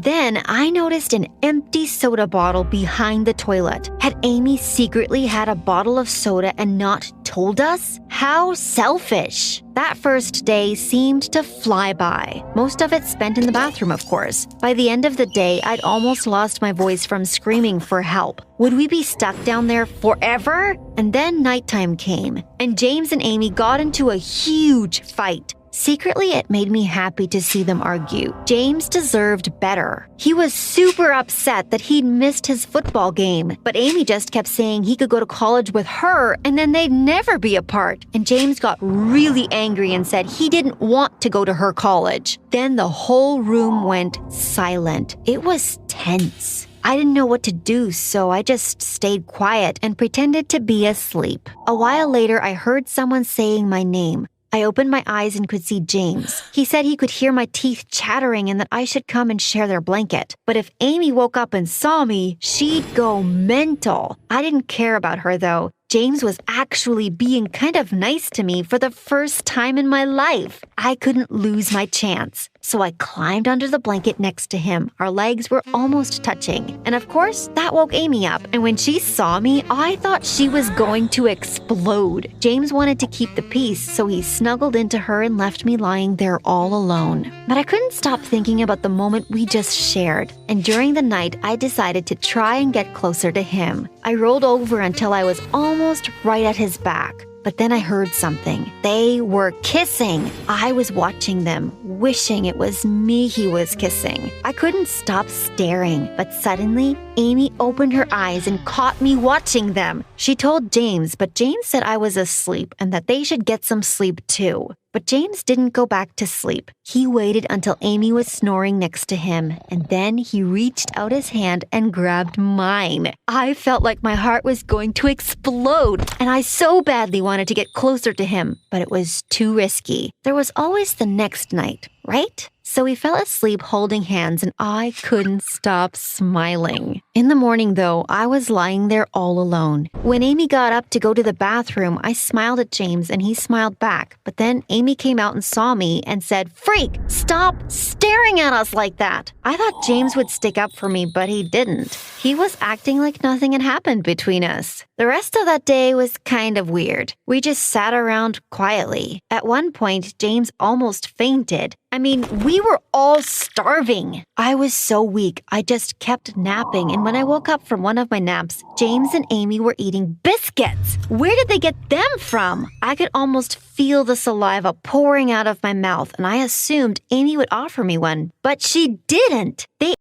Then I noticed an empty soda bottle behind the toilet. Had Amy secretly had a bottle of soda and not told us? How selfish! That first day seemed to fly by. Most of it spent in the bathroom, of course. By the end of the day, I'd almost lost my voice from screaming for help. Would we be stuck down there forever? And then nighttime came, and James and Amy got into a huge fight. Secretly, it made me happy to see them argue. James deserved better. He was super upset that he'd missed his football game, but Amy just kept saying he could go to college with her and then they'd never be apart. And James got really angry and said he didn't want to go to her college. Then the whole room went silent. It was tense. I didn't know what to do, so I just stayed quiet and pretended to be asleep. A while later, I heard someone saying my name. I opened my eyes and could see James. He said he could hear my teeth chattering and that I should come and share their blanket. But if Amy woke up and saw me, she'd go mental. I didn't care about her, though. James was actually being kind of nice to me for the first time in my life. I couldn't lose my chance. So I climbed under the blanket next to him. Our legs were almost touching. And of course, that woke Amy up. And when she saw me, I thought she was going to explode. James wanted to keep the peace, so he snuggled into her and left me lying there all alone. But I couldn't stop thinking about the moment we just shared. And during the night, I decided to try and get closer to him. I rolled over until I was almost right at his back. But then I heard something. They were kissing. I was watching them, wishing it was me he was kissing. I couldn't stop staring, but suddenly, Amy opened her eyes and caught me watching them. She told James, but James said I was asleep and that they should get some sleep too. But James didn't go back to sleep. He waited until Amy was snoring next to him, and then he reached out his hand and grabbed mine. I felt like my heart was going to explode, and I so badly wanted to get closer to him, but it was too risky. There was always the next night, right? So we fell asleep holding hands and I couldn't stop smiling. In the morning, though, I was lying there all alone. When Amy got up to go to the bathroom, I smiled at James and he smiled back. But then Amy came out and saw me and said, "Freak, stop staring at us like that." I thought James would stick up for me, but he didn't. He was acting like nothing had happened between us. The rest of that day was kind of weird. We just sat around quietly. At one point, James almost fainted. I mean, we were all starving. I was so weak, I just kept napping, and when I woke up from one of my naps, James and Amy were eating biscuits. Where did they get them from? I could almost feel the saliva pouring out of my mouth, and I assumed Amy would offer me one, but she didn't. They